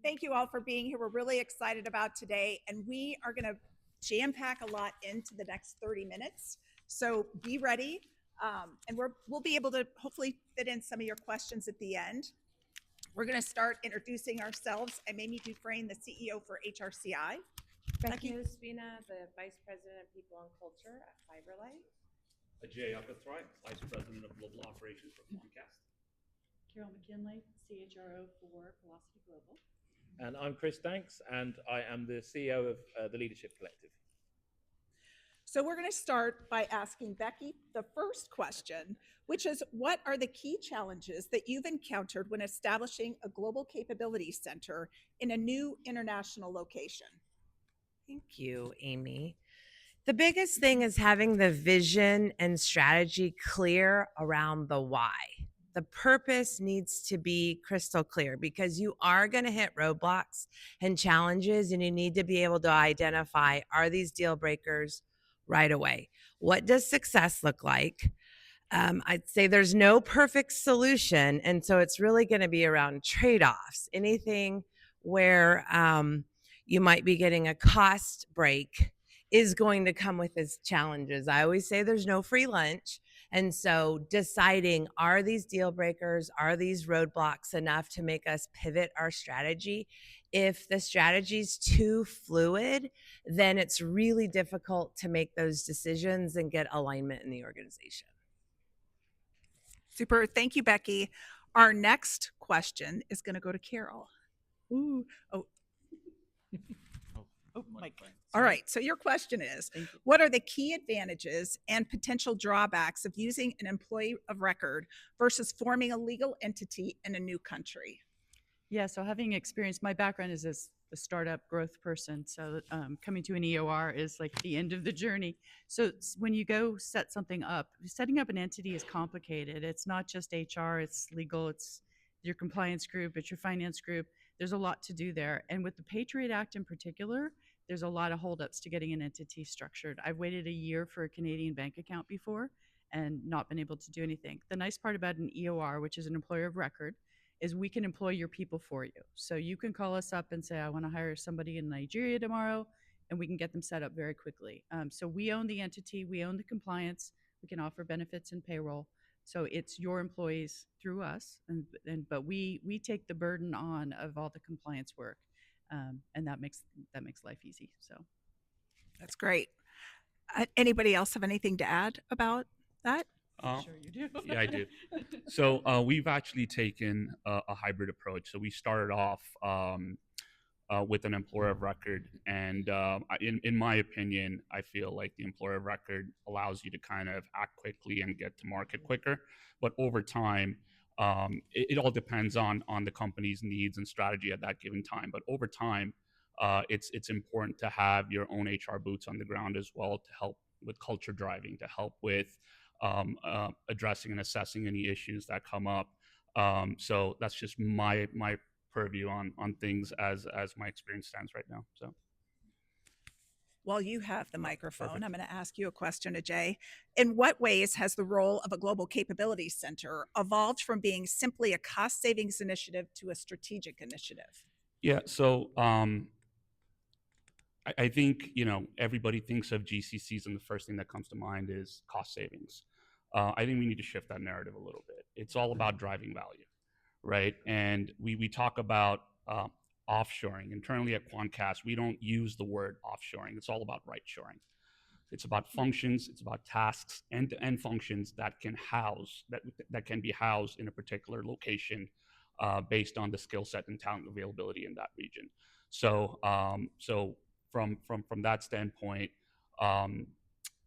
Thank you all for being here. We're really excited about today, and we are going to jam pack a lot into the next 30 minutes. So be ready, and we'll be able to hopefully fit in some of your questions at the end. We're going to start introducing ourselves. I'm Amy Dufresne, the CEO for HRCI. Becky Ospina, the Vice President of People and Culture at FiberLight. Ajay Akathrai, Vice President of Global Operations for Comcast. Carol McKinley, CHRO for Velocity Global. And I'm Chris Danks, and I am the CEO of the Leadership Collective. So we're going to start by asking Becky the first question, which is, what are the key challenges that you've encountered when establishing a global capability center in a new international location? Thank you, Amy. The biggest thing is having the vision and strategy clear around the why. The purpose needs to be crystal clear because you are going to hit roadblocks and challenges, and you need to be able to identify, are these deal breakers right away? What does success look like? I'd say there's no perfect solution, and so it's really going to be around trade-offs. Anything where you might be getting a cost break is going to come with its challenges. I always say there's no free lunch. And so deciding, are these deal breakers, are these roadblocks enough to make us pivot our strategy? If the strategy is too fluid, then it's really difficult to make those decisions and get alignment in the organization. Super. Thank you, Becky. Our next question is going to go to Carol. Ooh. Oh, Mike. All right. So your question is, what are the key advantages and potential drawbacks of using an employee of record versus forming a legal entity in a new country? Yeah, so having experience, my background is as a startup growth person. So coming to an EOR is like the end of the journey. So when you go set something up, setting up an entity is complicated. It's not just HR, it's legal, it's your compliance group, it's your finance group. There's a lot to do there. And with the Patriot Act in particular, there's a lot of holdups to getting an entity structured. I've waited a year for a Canadian bank account before and not been able to do anything. The nice part about an EOR, which is an employer of record, is we can employ your people for you. So you can call us up and say, I want to hire somebody in Nigeria tomorrow, and we can get them set up very quickly. So we own the entity, we own the compliance, we can offer benefits and payroll. So it's your employees through us, but we take the burden on of all the compliance work. And that makes life easy. So that's great. Anybody else have anything to add about that? Sure you do. Yeah, I do. So we've actually taken a hybrid approach. So we started off with an employer of record, and in my opinion, I feel like the employer of record allows you to kind of act quickly and get to market quicker. But over time, it all depends on the company's needs and strategy at that given time. But over time, it's important to have your own HR boots on the ground as well to help with culture driving, to help with addressing and assessing any issues that come up. So that's just my purview on things as my experience stands right now. So. While you have the microphone, Perfect. I'm going to ask you a question, Ajay. In what ways has the role of a global capability center evolved from being simply a cost savings initiative to a strategic initiative? Yeah, so I think, everybody thinks of GCCs and the first thing that comes to mind is cost savings. I think we need to shift that narrative a little bit. It's all about driving value, right? And we talk about offshoring. Internally at Quantcast, we don't use the word offshoring. It's all about right shoring. It's about functions, it's about tasks, end-to-end functions that can can be housed in a particular location based on the skill set and talent availability in that region. So from that standpoint,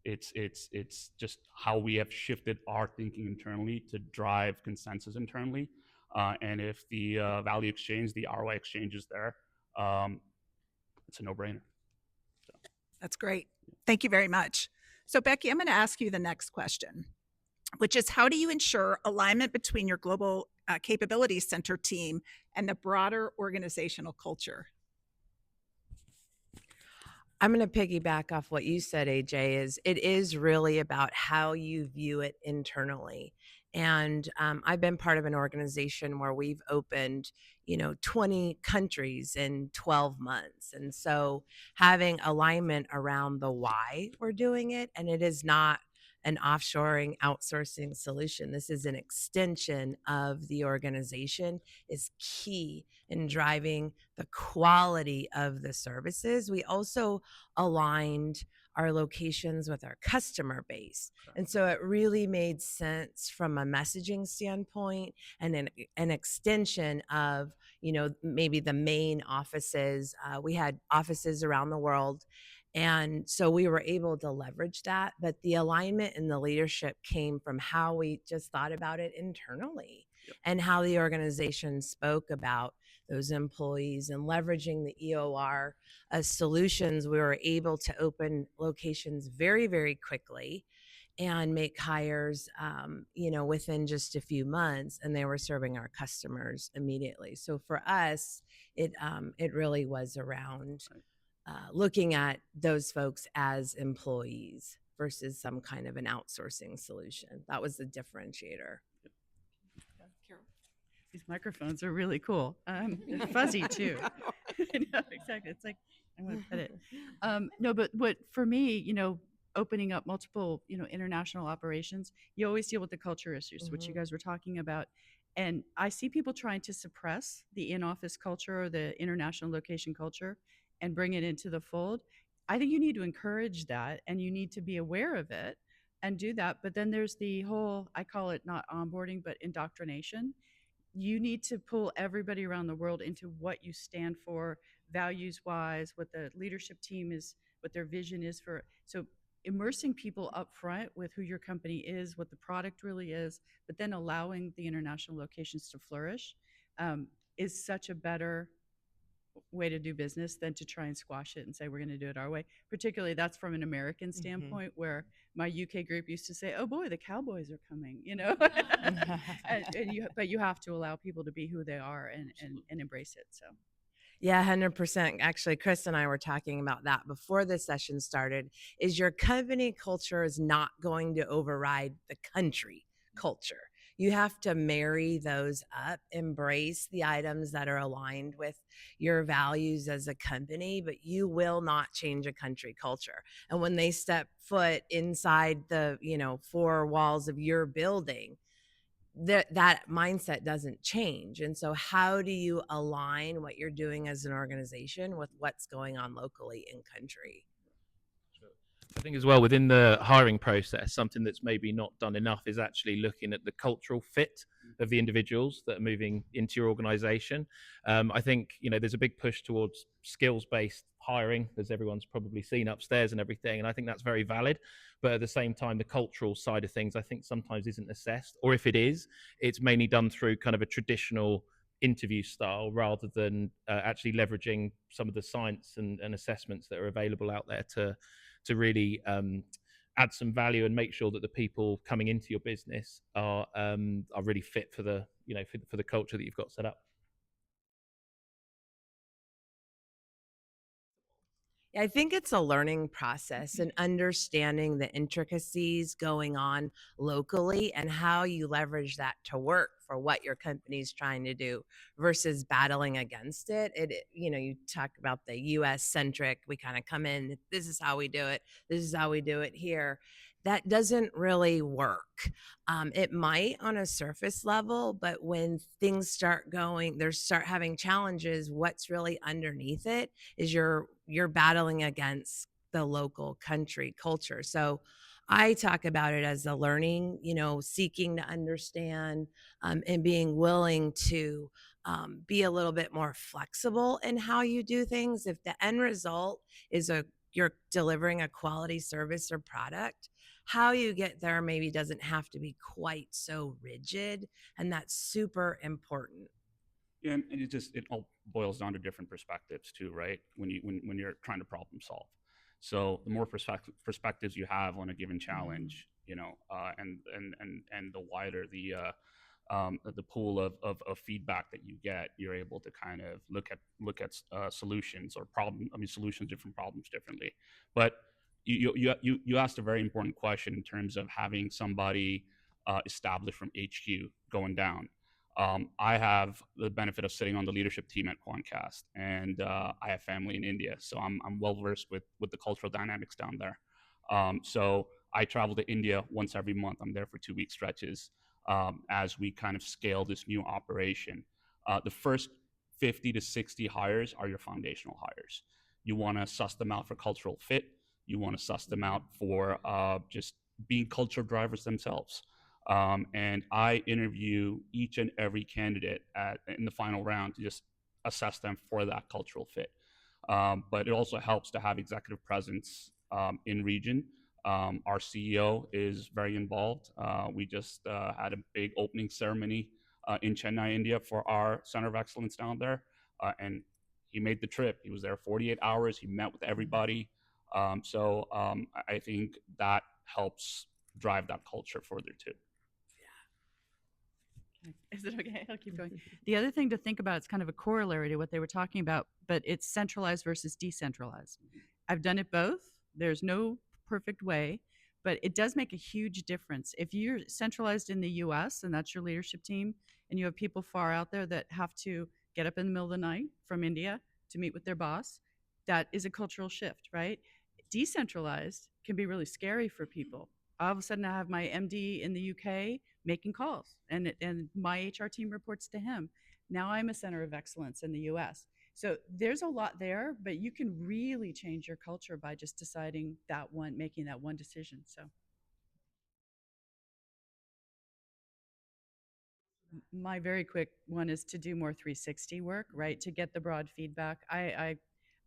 it's just how we have shifted our thinking internally to drive consensus internally. And if the value exchange, the ROI exchange is there, it's a no-brainer. So. That's great. Thank you very much. So Becky, I'm going to ask you the next question, which is, how do you ensure alignment between your global capability center team and the broader organizational culture? I'm going to piggyback off what you said, AJ, it is really about how you view it internally. And I've been part of an organization where we've opened, 20 countries in 12 months. And so having alignment around the why we're doing it, and it is not an offshoring outsourcing solution. This is an extension of the organization, is key in driving the quality of the services. We also aligned our locations with our customer base. And so it really made sense from a messaging standpoint and an extension of, maybe the main offices. We had offices around the world. And so we were able to leverage that. But the alignment and the leadership came from how we just thought about it internally and how the organization spoke about those employees and leveraging the EOR as solutions. We were able to open locations very, very quickly and make hires, within just a few months, and they were serving our customers immediately. So for us, it really was around looking at those folks as employees versus some kind of an outsourcing solution. That was the differentiator. These microphones are really cool. They're fuzzy too. I know, exactly. It's like I want to pet it. No, but what for me, opening up multiple, international operations, you always deal with the culture issues, which you guys were talking about. And I see people trying to suppress the in-office culture or the international location culture and bring it into the fold. I think you need to encourage that, and you need to be aware of it and do that. But then there's the whole, I call it not onboarding, but indoctrination. You need to pull everybody around the world into what you stand for, values wise, what the leadership team is, what their vision is for. So immersing people up front with who your company is, what the product really is, but then allowing the international locations to flourish is such a better way to do business than to try and squash it and say we're going to do it our way. Particularly that's from an American standpoint, where my UK group used to say, oh boy, the cowboys are coming, but you have to allow people to be who they are and embrace it. So Yeah, 100%. Actually, Chris and I were talking about that before the session started, is your company culture is not going to override the country culture. You have to marry those up, embrace the items that are aligned with your values as a company, but you will not change a country culture. And when they step foot inside the, four walls of your building, that mindset doesn't change. And so how do you align what you're doing as an organization with what's going on locally in country? I think as well within the hiring process, something that's maybe not done enough is actually looking at the cultural fit of the individuals that are moving into your organization. I think, there's a big push towards skills-based hiring, as everyone's probably seen upstairs and everything. And I think that's very valid. But at the same time, the cultural side of things, I think sometimes isn't assessed. Or if it is, it's mainly done through kind of a traditional interview style rather than actually leveraging some of the science and assessments that are available out there to really add some value and make sure that the people coming into your business are really fit for the for the culture that you've got set up. I think it's a learning process and understanding the intricacies going on locally and how you leverage that to work for what your company's trying to do versus battling against it. You talk about the US centric, we kind of come in, this is how we do it. This is how we do it here. That doesn't really work. It might on a surface level, but when things start going, start having challenges, what's really underneath it is you're battling against the local country culture. So I talk about it as a learning, seeking to understand and being willing to be a little bit more flexible in how you do things. If the end result is you're delivering a quality service or product, how you get there maybe doesn't have to be quite so rigid, and that's super important. Yeah, and it all boils down to different perspectives too, right? When you're trying to problem solve. So the more perspectives you have on a given challenge, and the wider the pool of feedback that you get, you're able to kind of look at solutions or solutions, different problems differently. But you asked a very important question in terms of having somebody established from HQ going down. I have the benefit of sitting on the leadership team at Quantcast, and I have family in India, so I'm well versed with the cultural dynamics down there. So I travel to India once every month. I'm there for 2-week stretches as we kind of scale this new operation. The first 50 to 60 hires are your foundational hires. You want to suss them out for cultural fit. You want to suss them out for just being culture drivers themselves. And I interview each and every candidate in the final round to just assess them for that cultural fit. But it also helps to have executive presence in region. Our CEO is very involved. We just had a big opening ceremony in Chennai, India for our Center of Excellence down there. And he made the trip. He was there 48 hours. He met with everybody. So I think that helps drive that culture further too. Is it okay? I'll keep going. The other thing to think about, it's kind of a corollary to what they were talking about, but it's centralized versus decentralized. I've done it both. There's no perfect way, but it does make a huge difference. If you're centralized in the US and that's your leadership team, and you have people far out there that have to get up in the middle of the night from India to meet with their boss, that is a cultural shift, right? Decentralized can be really scary for people. All of a sudden, I have my MD in the UK making calls, and my HR team reports to him. Now I'm a center of excellence in the US. So there's a lot there, but you can really change your culture by just deciding that one, making that one decision. So my very quick one is to do more 360 work, right? To get the broad feedback. I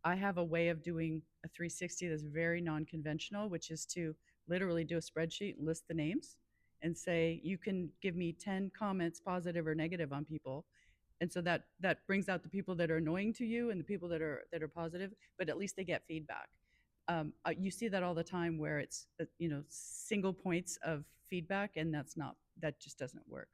have a way of doing a 360 that's very non-conventional, which is to literally do a spreadsheet and list the names and say, you can give me 10 comments, positive or negative, on people. And so that brings out the people that are annoying to you and the people that are positive, but at least they get feedback. You see that all the time where it's single points of feedback, and that just doesn't work.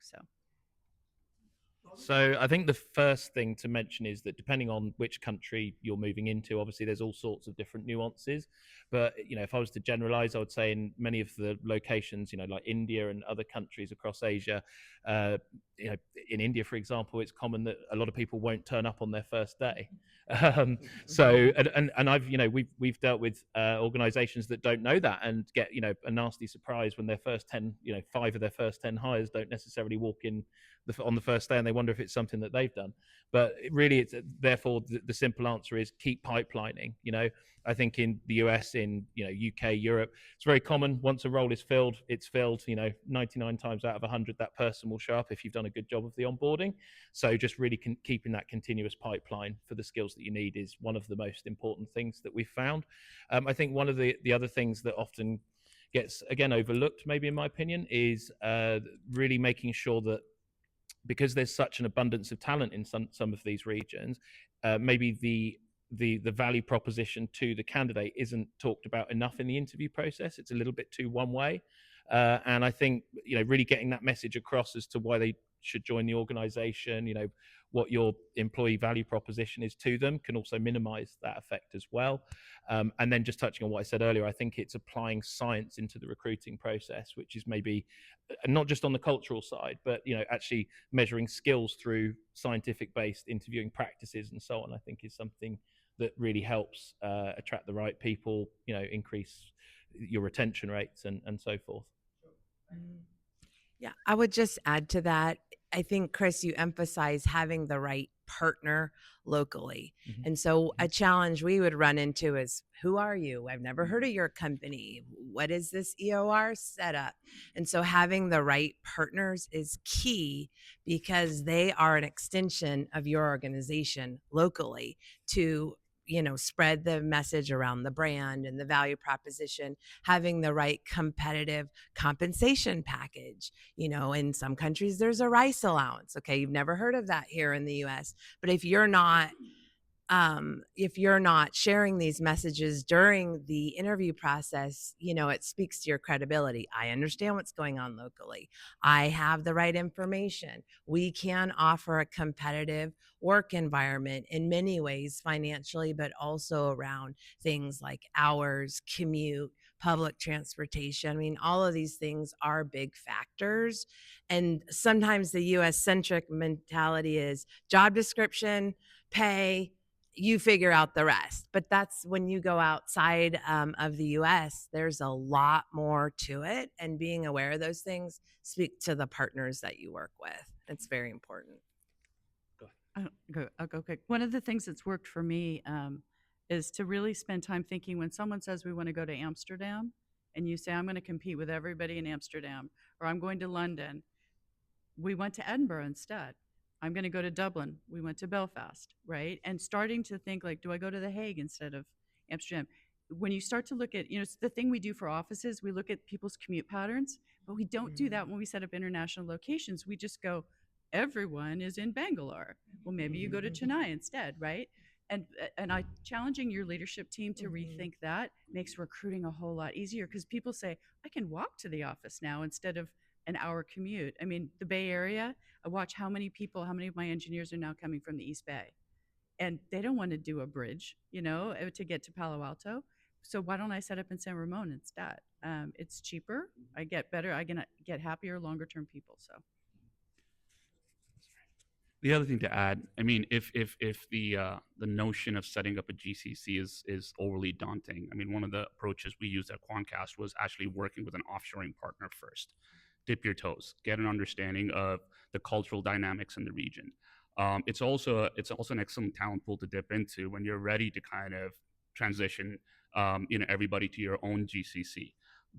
So I think the first thing to mention is that depending on which country you're moving into, obviously there's all sorts of different nuances. But if I was to generalize, I would say in many of the locations, like India and other countries across Asia, in India, for example, it's common that a lot of people won't turn up on their first day. So I've we've dealt with organizations that don't know that and get a nasty surprise when their first 10 5 of their first 10 hires don't necessarily walk in on the first day, and they wonder if it's something that they've done. But really, it's therefore the simple answer is keep pipelining. I think in the US, in UK, Europe, it's very common. Once a role is filled, it's filled. 99 times out of 100, that person will show up if you've done a good job of the onboarding. So just really keeping that continuous pipeline for the skills that you need is one of the most important things that we've found. I think one of the other things that often gets again overlooked, maybe in my opinion, is really making sure that, because there's such an abundance of talent in some of these regions, maybe the value proposition to the candidate isn't talked about enough in the interview process. It's a little bit too one way. And I think, really getting that message across as to why they should join the organization, what your employee value proposition is to them, can also minimize that effect as well. And then just touching on what I said earlier, I think it's applying science into the recruiting process, which is maybe not just on the cultural side, but actually measuring skills through scientific based interviewing practices and so on, I think is something that really helps attract the right people, increase your retention rates and so forth. Yeah, I would just add to that. I think, Chris, you emphasize having the right partner locally. Mm-hmm. And so a challenge we would run into is, who are you? I've never heard of your company. What is this EOR setup? And so having the right partners is key, because they are an extension of your organization locally to spread the message around the brand and the value proposition, having the right competitive compensation package. In some countries, there's a rice allowance. Okay, you've never heard of that here in the US. But if you're not if you're not sharing these messages during the interview process, it speaks to your credibility. I understand what's going on locally. I have the right information. We can offer a competitive work environment in many ways, financially, but also around things like hours, commute, public transportation. I mean, all of these things are big factors. And sometimes the US centric mentality is job description, pay, you figure out the rest. But that's when you go outside of the US, there's a lot more to it. And being aware of those things, speak to the partners that you work with. It's very important. I'll go quick. One of the things that's worked for me is to really spend time thinking when someone says we want to go to Amsterdam and you say, I'm going to compete with everybody in Amsterdam, or I'm going to London. We went to Edinburgh instead. I'm going to go to Dublin. We went to Belfast, right? And starting to think like, do I go to The Hague instead of Amsterdam? When you start to look at, it's the thing we do for offices, we look at people's commute patterns, but we don't do that when we set up international locations. We just go, everyone is in Bangalore. Well, maybe you go to Chennai instead, right? And I challenging your leadership team to rethink that makes recruiting a whole lot easier, because people say, I can walk to the office now instead of an hour commute. I mean, the Bay Area, I watch how many of my engineers are now coming from the East Bay, and they don't want to do a bridge, to get to Palo Alto. So why don't I set up in San Ramon instead? It's cheaper. I get better. I get happier, longer term people. So. The other thing to add, I mean, if the notion of setting up a GCC is overly daunting, I mean, one of the approaches we used at Quantcast was actually working with an offshoring partner first. Dip your toes, get an understanding of the cultural dynamics in the region. It's also an excellent talent pool to dip into when you're ready to kind of transition, everybody to your own GCC,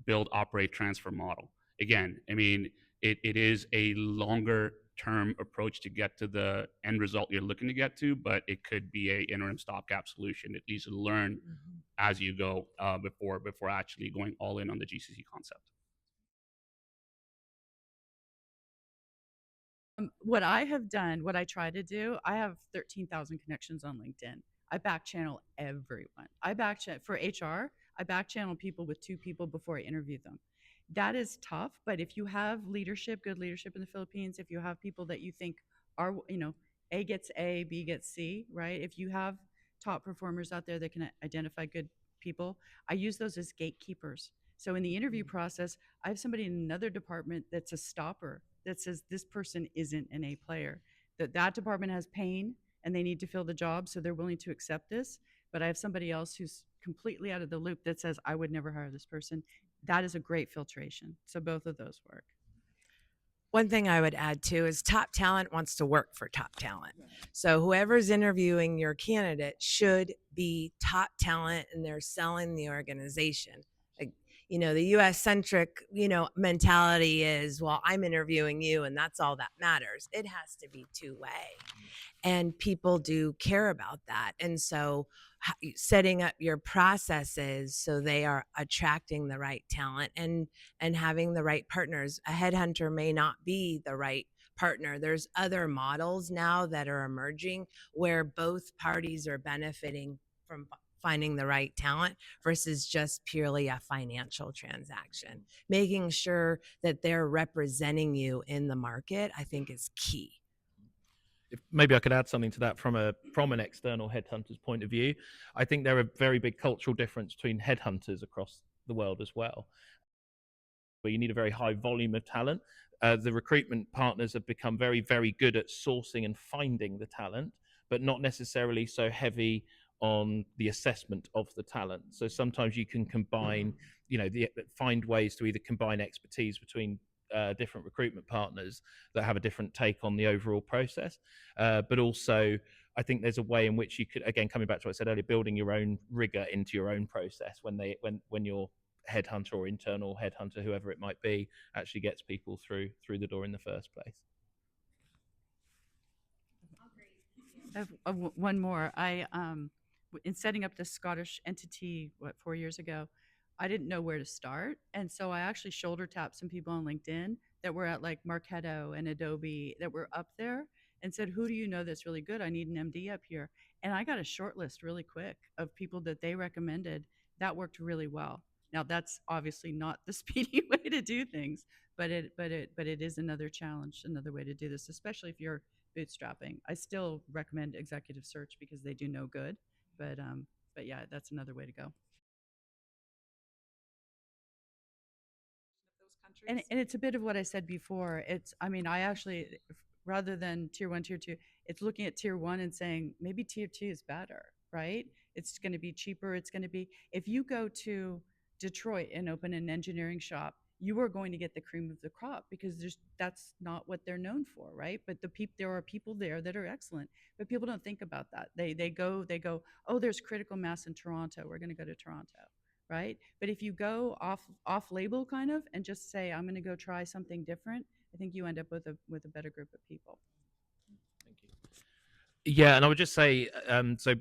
build, operate, transfer model. Again, I mean, it is a longer term approach to get to the end result you're looking to get to, but it could be a interim stopgap solution. At least learn as you go before actually going all in on the GCC concept. What I have done, what I try to do, I have 13,000 connections on LinkedIn. I back channel everyone. For HR, I back channel people with 2 people before I interview them. That is tough, but if you have good leadership in the Philippines, if you have people that you think are, A gets A, B gets C, right? If you have top performers out there that can identify good people, I use those as gatekeepers. So in the interview process, I have somebody in another department that's a stopper that says this person isn't an A player, that department has pain and they need to fill the job, so they're willing to accept this. But I have somebody else who's completely out of the loop that says, I would never hire this person. That is a great filtration. So both of those work. One thing I would add too is top talent wants to work for top talent. So whoever's interviewing your candidate should be top talent and they're selling the organization. Like, the US centric, mentality is, well, I'm interviewing you and that's all that matters. It has to be two-way. And people do care about that. And so setting up your processes so they are attracting the right talent and having the right partners. A headhunter may not be the right partner. There's other models now that are emerging where both parties are benefiting from finding the right talent versus just purely a financial transaction. Making sure that they're representing you in the market, I think, is key. If maybe I could add something to that from an external headhunter's point of view. I think there are a very big cultural difference between headhunters across the world as well, where you need a very high volume of talent. The recruitment partners have become very, very good at sourcing and finding the talent, but not necessarily so heavy on the assessment of the talent. So sometimes you can combine, find ways to either combine expertise between different recruitment partners that have a different take on the overall process. But also, I think there's a way in which you could, again, coming back to what I said earlier, building your own rigor into your own process when your headhunter or internal headhunter, whoever it might be, actually gets people through the door in the first place. I have one more. In setting up this Scottish entity, 4 years ago, I didn't know where to start. And so I actually shoulder tapped some people on LinkedIn that were at like Marketo and Adobe that were up there and said, who do you know that's really good? I need an MD up here. And I got a short list really quick of people that they recommended that worked really well. Now that's obviously not the speedy way to do things, but it is another challenge, another way to do this, especially if you're bootstrapping. I still recommend executive search because they do no good, but yeah, that's another way to go. Those And countries. and it's a bit of what I said before. It's, I mean, I actually, rather than tier one, tier two, it's looking at tier one and saying maybe tier two is better, right? It's going to be cheaper. It's going to be, if you go to Detroit and open an engineering shop, you are going to get the cream of the crop because that's not what they're known for, right? But there are people there that are excellent, but people don't think about that. They go, oh, there's critical mass in Toronto. We're going to go to Toronto, right? But if you go off label kind of and just say I'm going to go try something different, I think you end up with a better group of people. Thank you. Yeah, and I would just say, so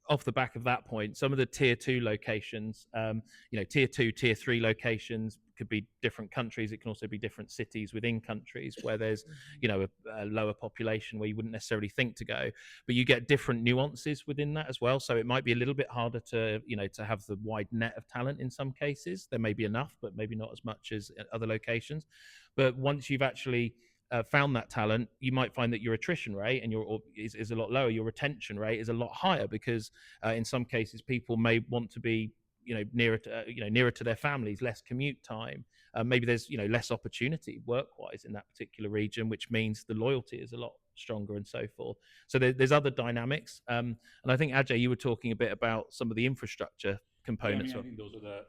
off the back of that point, some of the tier two locations, tier two, tier three locations could be different countries. It can also be different cities within countries where there's, a lower population where you wouldn't necessarily think to go, but you get different nuances within that as well. So it might be a little bit harder to, to have the wide net of talent in some cases. There may be enough, but maybe not as much as at other locations. But once you've actually found that talent, you might find that your attrition rate is a lot lower. Your retention rate is a lot higher because in some cases people may want to be nearer to their families, less commute time. Maybe there's less opportunity work-wise in that particular region, which means the loyalty is a lot stronger and so forth. So there's other dynamics. And I think Ajay, you were talking a bit about some of the infrastructure components. Yeah, I think those are the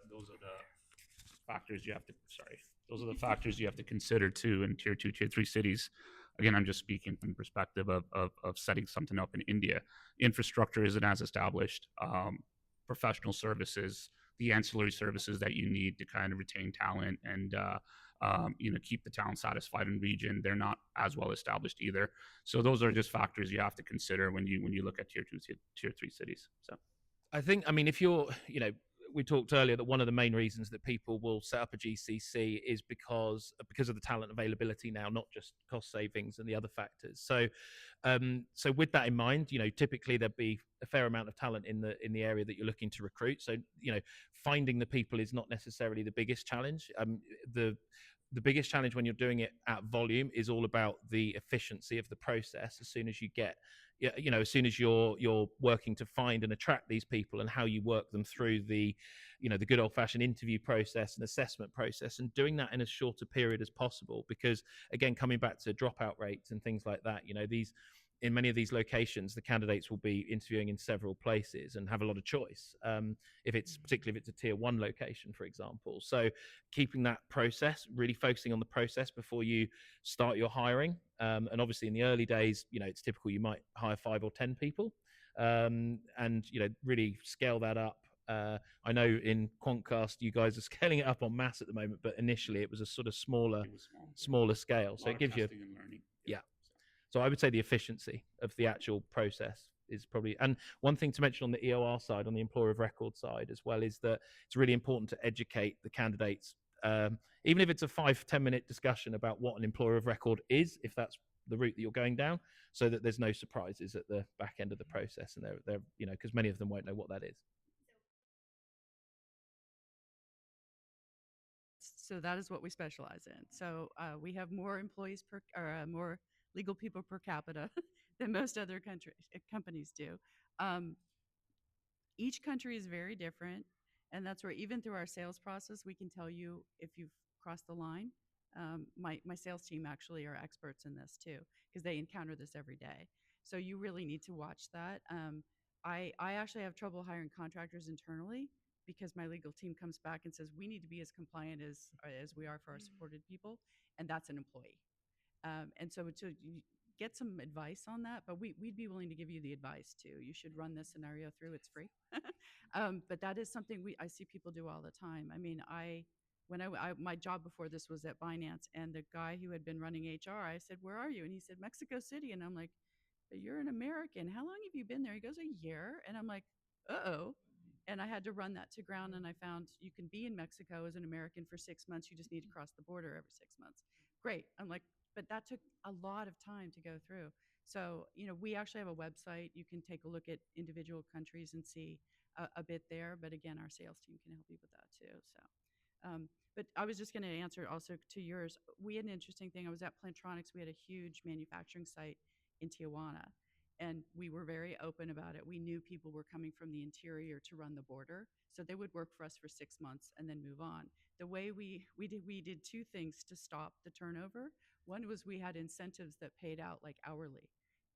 factors you have to. Sorry, those are the factors you have to consider too in tier two, tier three cities. Again, I'm just speaking from the perspective of setting something up in India. Infrastructure isn't as established. Professional services, the ancillary services that you need to kind of retain talent and keep the talent satisfied in region, they're not as well established either. So those are just factors you have to consider when you look at tier two, tier three cities. So I think, I mean, if you're, we talked earlier that one of the main reasons that people will set up a GCC is because of the talent availability now, not just cost savings and the other factors. So, so with that in mind, typically there'd be a fair amount of talent in the area that you're looking to recruit. So, finding the people is not necessarily the biggest challenge. The biggest challenge when you're doing it at volume is all about the efficiency of the process. As soon as you get, as soon as you're working to find and attract these people and how you work them through the good old fashioned interview process and assessment process, and doing that in as short a period as possible. Because again, coming back to dropout rates and things like that, in many of these locations, the candidates will be interviewing in several places and have a lot of choice. Particularly if it's a tier one location, for example. So keeping that process, really focusing on the process before you start your hiring. And obviously in the early days, it's typical you might hire 5 or 10 people, and really scale that up. I know in Quantcast you guys are scaling it up en masse at the moment, but initially it was a sort of smaller scale. So it gives you yeah. So I would say the efficiency of the actual process is probably, and one thing to mention on the EOR side, on the employer of record side as well, is that it's really important to educate the candidates, even if it's a 5-10 minute discussion about what an employer of record is, if that's the route that you're going down, so that there's no surprises at the back end of the process, and they're because many of them won't know what that is. So that is what we specialize in. So we have more employees more legal people per capita than most other companies do. Each country is very different, and that's where even through our sales process, we can tell you if you've crossed the line. My sales team actually are experts in this too, because they encounter this every day. So you really need to watch that. I actually have trouble hiring contractors internally because my legal team comes back and says we need to be as compliant as we are for our supported people, and that's an employee. And so to get some advice on that, but we'd be willing to give you the advice too. You should run this scenario through; it's free. But that is something I see people do all the time. I mean, my job before this was at Binance, and the guy who had been running HR, I said, "Where are you?" And he said, "Mexico City." And I'm like, "But you're an American. How long have you been there?" He goes, "A year." And I'm like, "Uh-oh." And I had to run that to ground, and I found you can be in Mexico as an American for 6 months. You just need to cross the border every 6 months. Great. I'm like, but that took a lot of time to go through. So, we actually have a website. You can take a look at individual countries and see a bit there. But again, our sales team can help you with that too. So, but I was just going to answer also to yours. We had an interesting thing. I was at Plantronics. We had a huge manufacturing site in Tijuana, and we were very open about it. We knew people were coming from the interior to run the border, so they would work for us for 6 months and then move on. The way we did two things to stop the turnover. One was we had incentives that paid out like hourly.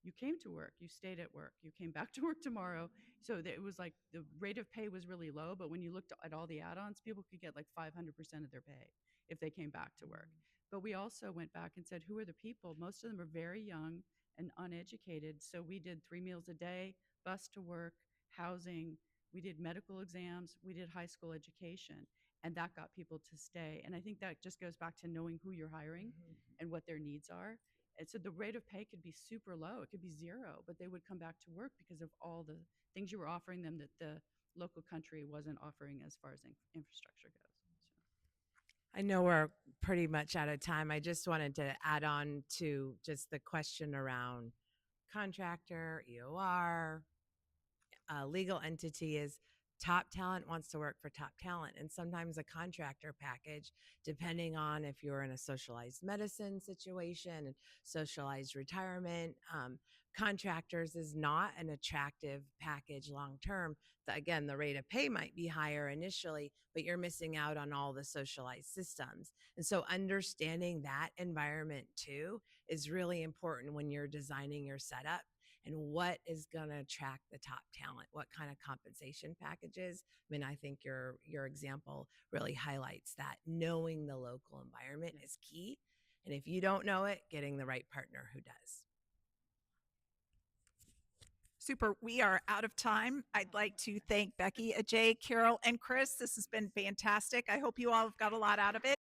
You came to work, you stayed at work, you came back to work tomorrow. So that it was like the rate of pay was really low, but when you looked at all the add-ons, people could get like 500% of their pay if they came back to work. But we also went back and said, who are the people? Most of them are very young and uneducated. So we did 3 meals a day, bus to work, housing, we did medical exams, we did high school education, and that got people to stay. And I think that just goes back to knowing who you're hiring and what their needs are. And so the rate of pay could be super low, it could be zero, but they would come back to work because of all the things you were offering them that the local country wasn't offering as far as infrastructure goes. So. I know we're pretty much out of time. I just wanted to add on to just the question around contractor, EOR, legal entity is top talent wants to work for top talent. And sometimes a contractor package, depending on if you're in a socialized medicine situation and socialized retirement, contractors is not an attractive package long term. Again, the rate of pay might be higher initially, but you're missing out on all the socialized systems. And so understanding that environment too is really important when you're designing your setup. And what is going to attract the top talent? What kind of compensation packages? I mean, I think your example really highlights that. Knowing the local environment is key. And if you don't know it, getting the right partner who does. Super. We are out of time. I'd like to thank Becky, Ajay, Carol, and Chris. This has been fantastic. I hope you all have got a lot out of it.